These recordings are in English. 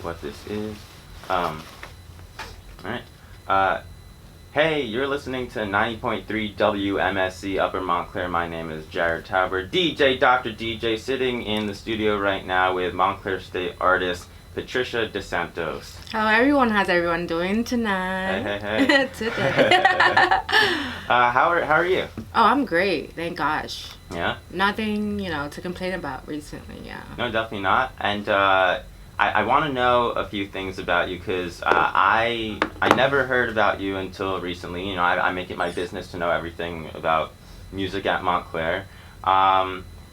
what this is. Alright. Hey, you're listening to 90.3 WMSC Upper Montclair. My name is Jared Tauber, DJ Dr. DJ, sitting in the studio right now with Montclair State artist Patricia De Santos. How how's everyone doing tonight? Hey. Today. How are you? Oh, I'm great. Thank gosh. Yeah? Nothing, to complain about recently, yeah. No, definitely not. And I want to know a few things about you because I never heard about you until recently. I make it my business to know everything about music at Montclair.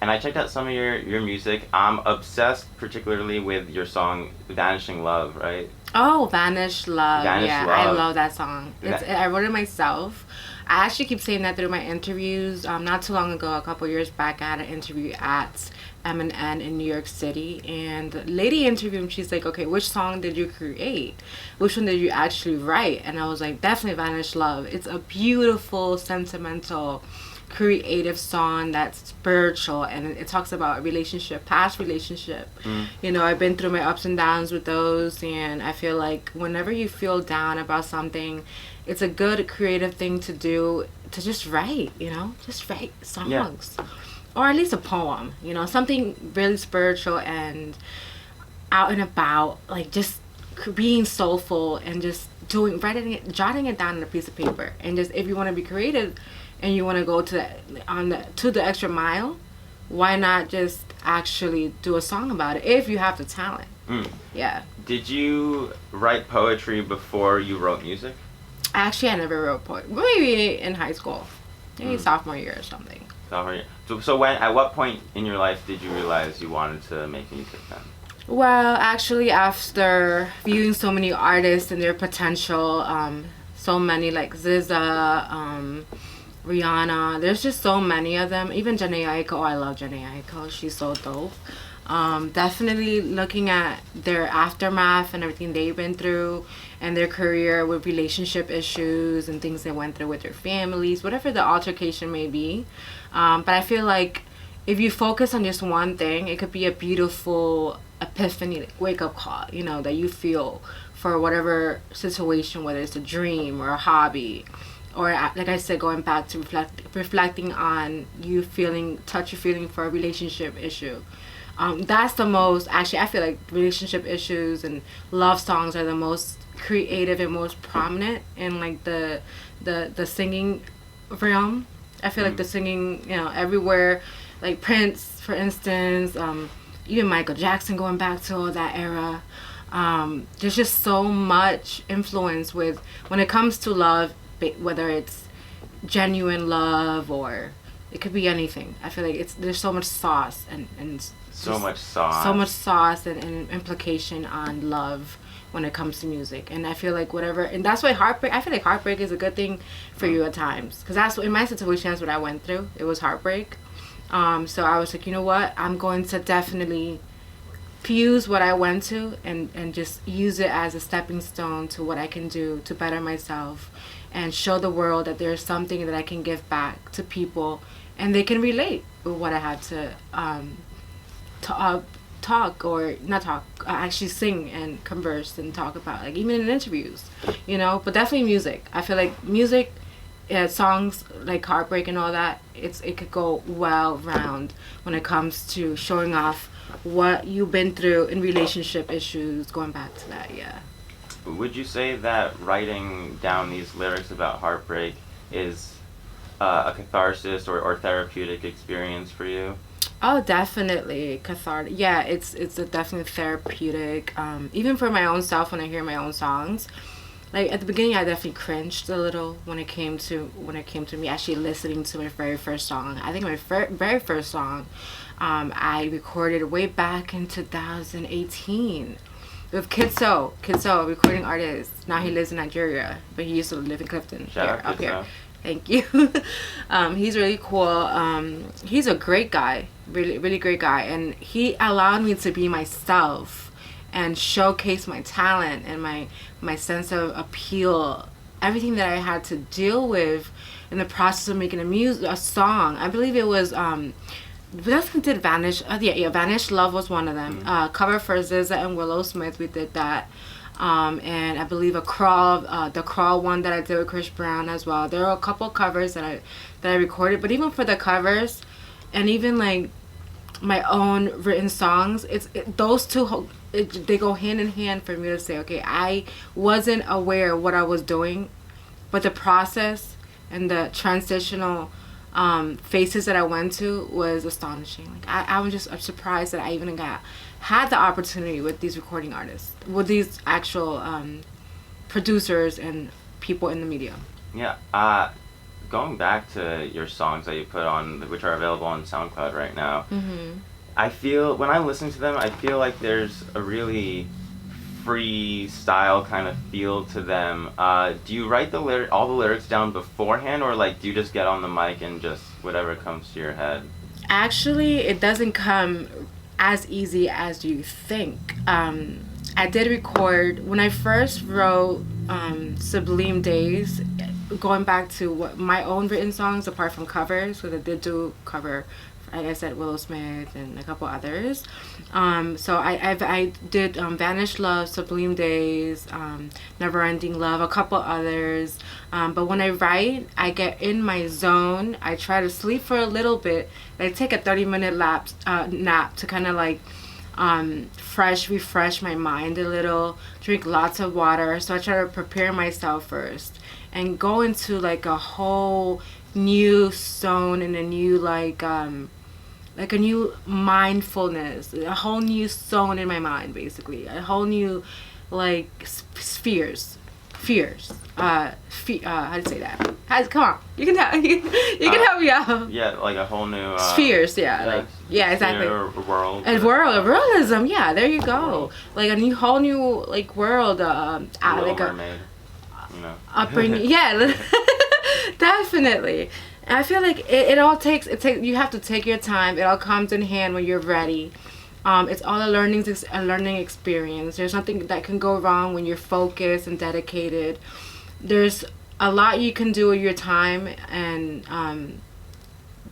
And I checked out some of your music. I'm obsessed particularly with your song Vanishing Love, right? Oh, Vanish Love. Vanish yeah, Love. I love that song. I wrote it myself. I actually keep saying that through my interviews. Not too long ago, a couple years back, I had an interview at M&N in New York City, and the lady interviewed me. She's like, okay, which song did you create? Which one did you actually write? And I was like, definitely Vanish Love. It's a beautiful, sentimental, creative song that's spiritual, and it talks about a relationship, past relationship. I've been through my ups and downs with those, and I feel like whenever you feel down about something, it's a good creative thing to do, to just write, just write songs. Yeah. Or at least a poem, something really spiritual and out and about, like just being soulful and just jotting it down on a piece of paper. And just, if you want to be creative and you want to go to the extra mile, why not just actually do a song about it if you have the talent? Yeah. Did you write poetry before you wrote music? Actually, I never wrote poetry. Maybe in high school, maybe sophomore year or something. So at what point in your life did you realize you wanted to make music then? Well, actually, after viewing so many artists and their potential, so many like SZA, Rihanna, there's just so many of them. Even Jhené Aiko, I love Jhené Aiko. She's so dope. Definitely looking at their aftermath and everything they've been through and their career with relationship issues and things they went through with their families, whatever the altercation may be. But I feel like if you focus on just one thing, it could be a beautiful epiphany, like wake-up call, that you feel for whatever situation, whether it's a dream or a hobby, or like I said, going back to reflecting on you feeling for a relationship issue. That's the most, actually, I feel like relationship issues and love songs are the most creative and most prominent in like the singing realm. I feel like the singing, everywhere, like Prince, for instance, even Michael Jackson, going back to all that era. There's just so much influence when it comes to love, whether it's genuine love or it could be anything. I feel like there's so much sauce and so much sauce and implication on love when it comes to music. And I feel like and that's why I feel like heartbreak is a good thing for you at times, because in my situation, that's what I went through. It was heartbreak. So I was like, you know what, I'm going to definitely fuse what I went to and just use it as a stepping stone to what I can do to better myself and show the world that there's something that I can give back to people and they can relate with what I had to actually sing and converse and talk about, like even in interviews, but definitely music. I feel like music, songs like Heartbreak and all that, it could go well round when it comes to showing off what you've been through in relationship issues, going back to that. Yeah. Would you say that writing down these lyrics about heartbreak is a catharsis or therapeutic experience for you? Oh, definitely cathartic. Yeah, it's a definitely therapeutic. Even for my own self, when I hear my own songs, like at the beginning, I definitely cringed a little when it came to me actually listening to my very first song. I think my very first song, I recorded way back in 2018 with Kidso, a recording artist. Now he lives in Nigeria, but he used to live in Clifton. Shout out Kidso. Thank you. He's really cool. He's a great guy, really, really great guy. And he allowed me to be myself and showcase my talent and my sense of appeal, everything that I had to deal with in the process of making a song. I believe it was we also did Vanish. Yeah, Vanish Love was one of them. Cover for SZA and Willow Smith. We did that. And I believe the Crawl one that I did with Chris Brown as well. There are a couple covers that I recorded, but even for the covers, and even like my own written songs, those two they go hand in hand for me to say, okay, I wasn't aware of what I was doing, but the process and the transitional phases that I went to was astonishing. Like I was just surprised that I even had the opportunity with these recording artists, with these actual producers and people in the media. Yeah. Going back to your songs that you put on, which are available on SoundCloud right now, I feel, when I listen to them, I feel like there's a really freestyle kind of feel to them. Do you write all the lyrics down beforehand, or like do you just get on the mic and just whatever comes to your head? Actually, it doesn't come as easy as you think. I did record, when I first wrote Sublime Days, going back to my own written songs apart from covers, because I did do cover, like I said, Willow Smith and a couple others. So I did Vanish Love, Sublime Days, Never Ending Love, a couple others. But when I write, I get in my zone. I try to sleep for a little bit. I take a 30-minute nap to kind of like refresh my mind a little, drink lots of water. So I try to prepare myself first and go into like a whole new zone and a new like a new mindfulness, a whole new zone in my mind, basically, a whole new like fears. How do you say that? Come on, you can help. You can help me out. Yeah, like a whole new spheres. Yeah, exactly. World. And worldism. Yeah, there you go. World. Like a whole new like world. Like Mermaid. You know. Yeah, definitely. And I feel like it all takes. You have to take your time. It all comes in hand when you're ready. It's all a learning experience. There's nothing that can go wrong when you're focused and dedicated. There's a lot you can do with your time, and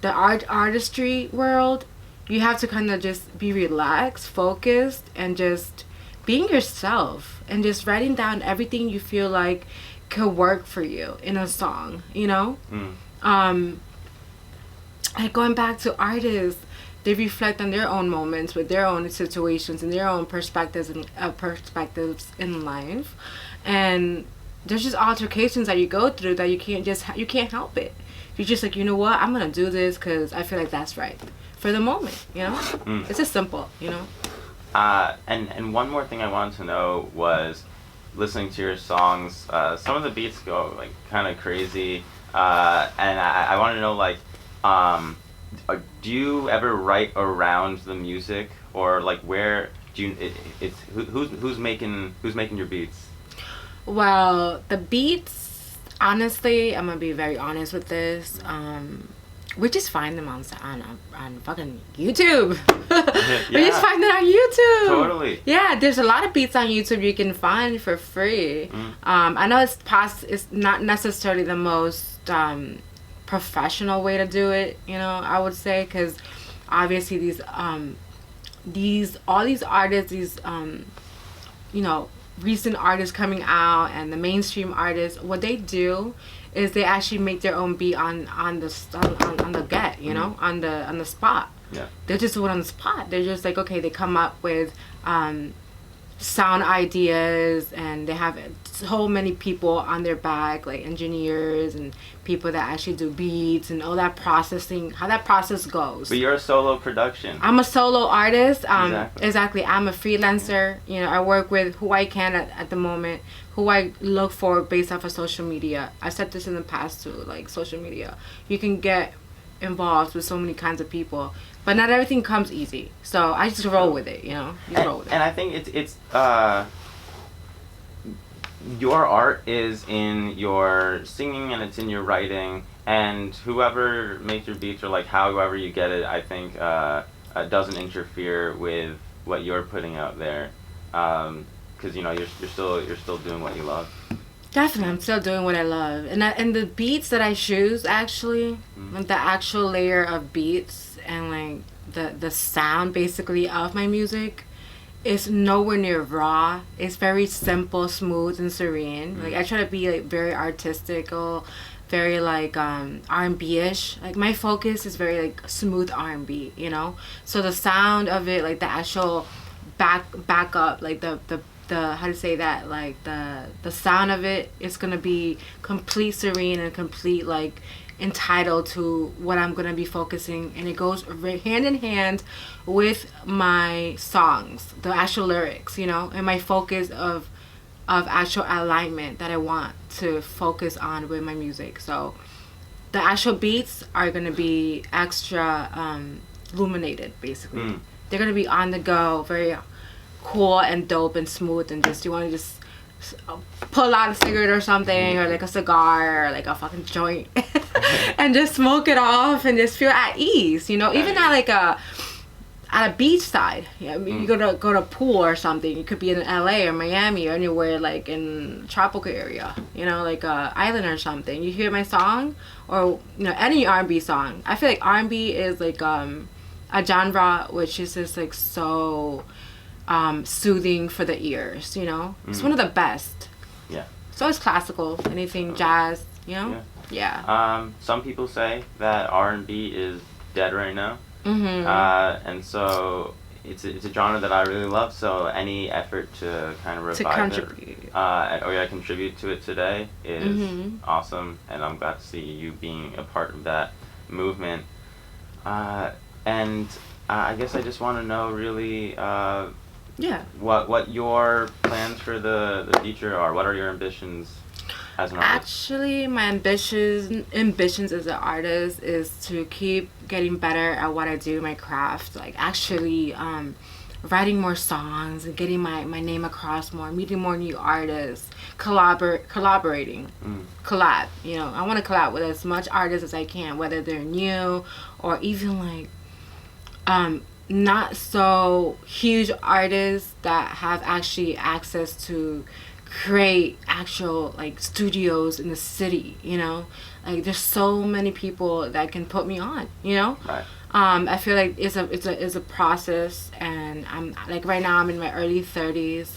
the artistry world, you have to kind of just be relaxed, focused, and just being yourself, and just writing down everything you feel like could work for you in a song, you know? Like going back to artists, they reflect on their own moments with their own situations and their own perspectives in life, and there's just altercations that you go through that you can't help it. You're just like, you know what, I'm gonna do this because I feel like that's right for the moment, you know. It's just simple, you know. And one more thing I wanted to know was, listening to your songs, some of the beats go like kind of crazy, and I want to know, like, do you ever write around the music, or like where do you? Who's making your beats? Well, the beats, honestly, I'm gonna be very honest with this. We just find them on fucking YouTube. We just find it on YouTube. Totally. Yeah, there's a lot of beats on YouTube you can find for free. I know it's not necessarily the most professional way to do it, you know, I would say, because obviously these artists, you know, recent artists coming out and the mainstream artists, what they do is they actually make their own beat on the get, you know, on the spot. Yeah. They just do it on the spot. They're just like, okay, they come up with sound ideas, and they have so many people on their back, like engineers and people that actually do beats and all that processing, how that process goes. But you're a solo production. I'm a solo artist. Exactly. I'm a freelancer. You know, I work with who I can at the moment, who I look for based off of social media. I said this in the past too, like social media. You can get involved with so many kinds of people, but not everything comes easy. So I just roll with it, you know. And I think it's your art is in your singing, and it's in your writing, and whoever makes your beats, or like however you get it, I think doesn't interfere with what you're putting out there, because you know you're still doing what you love. Definitely, I'm still doing what I love, and the beats that I choose, actually, like the actual layer of beats, and like the sound basically of my music is nowhere near raw. It's very simple, smooth, and serene. Like I try to be like very artistic, or very like R&B-ish. Like my focus is very like smooth R&B, you know. So the sound of it, like the actual back up, like the how to say that, like the sound of it is gonna be complete serene and complete like entitled to what I'm gonna be focusing, and it goes hand in hand with my songs, the actual lyrics, you know, and my focus of actual alignment that I want to focus on with my music. So the actual beats are gonna be extra illuminated, basically. They're gonna be on the go, very cool and dope and smooth, and just you want to just pull out a cigarette or something, or like a cigar, or like a fucking joint, and just smoke it off and just feel at ease, you know. Even at like a beach side, yeah, you go to a pool or something. You could be in LA or Miami or anywhere like in tropical area, you know, like a island or something. You hear my song, or you know, any R&B song. I feel like R&B is like a genre which is just like so soothing for the ears, you know. It's one of the best. Yeah. So it's classical, anything jazz, you know. Yeah. Some people say that R&B is dead right now. And so it's a genre that I really love. So any effort to kind of revive it, contribute to it today is awesome, and I'm glad to see you being a part of that movement. And I guess I just want to know really. What your plans for the future are? What are your ambitions as an artist? Actually, my ambitions as an artist is to keep getting better at what I do, my craft. Like actually writing more songs and getting my name across more, meeting more new artists, collaborating. Collab. You know, I want to collab with as much artists as I can, whether they're new or even like not so huge artists that have actually access to create actual like studios in the city, you know. Like there's so many people that can put me on, you know. Right. I feel like it's a process, and I'm like right now I'm in my early 30s.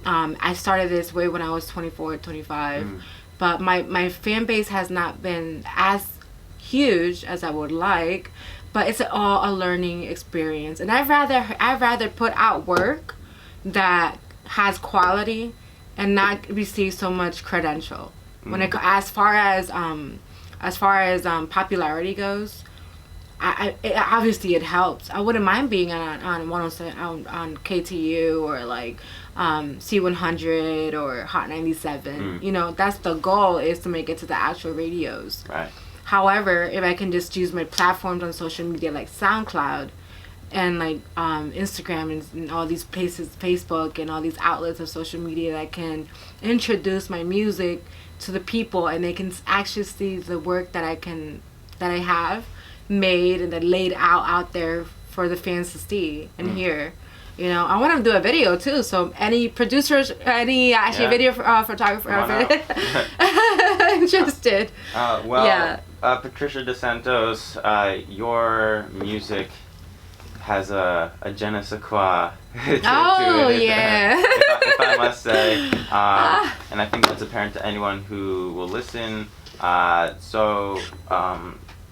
I started this way when I was 24, 25, but my fan base has not been as huge as I would like. But it's all a learning experience, and I'd rather put out work that has quality and not receive so much credential. When it as far as popularity goes, obviously it helps. I wouldn't mind being on 107 on KTU or like C100 or Hot 97. You know, that's the goal, is to make it to the actual radios. Right. However, if I can just use my platforms on social media like SoundCloud and like Instagram and all these places, Facebook and all these outlets of social media, that can introduce my music to the people, and they can actually see the work that I have made and then laid out there for the fans to see and hear. You know, I want to do a video too. So any producers, any video photographer interested? Patricia De Santos, your music has a je ne sais quoi to it. Yeah. if I must say, and I think that's apparent to anyone who will listen.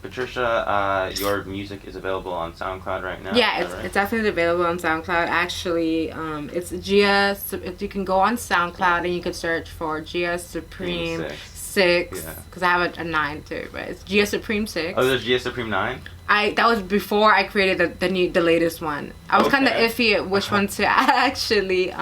Patricia, your music is available on SoundCloud right now. Yeah, it's definitely available on SoundCloud. Actually, it's Gia. You can go on SoundCloud and you can search for Gia Supreme 6, because I have a 9 too, but it's Gia Supreme 6. Oh, there's Gia Supreme 9? That was before I created the latest one. I was kind of iffy at which one to actually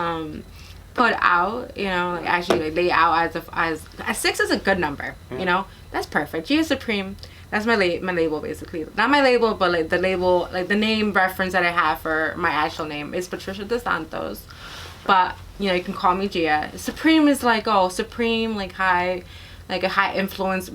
put out, you know, like actually like lay out as 6 is a good number, you know. That's perfect. Gia Supreme. That's my label, basically. Not my label, but like the label, like the name reference that I have for my actual name is Patricia De Santos. But, you know, you can call me Gia. Supreme is like, supreme, like high, like a high influence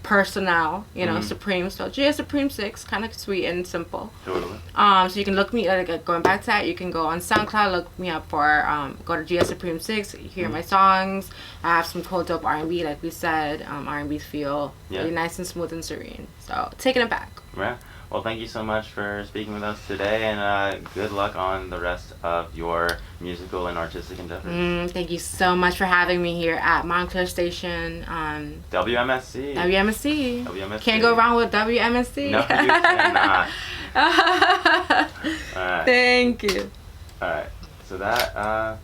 personnel, you know, Supreme. So Gia Supreme 6, kind of sweet and simple. Totally. So you can look me, going back to that, you can go on SoundCloud, look me up for, go to Gia Supreme 6, hear my songs. I have some cool dope R&B, like we said. R&B feel really nice and smooth and serene. So taking it back. Yeah. Well, thank you so much for speaking with us today, and good luck on the rest of your musical and artistic endeavors. Thank you so much for having me here at Montclair Station. WMSC. WMSC. WMSC. Can't go wrong with WMSC. No, you cannot. All right. Thank you. All right. So that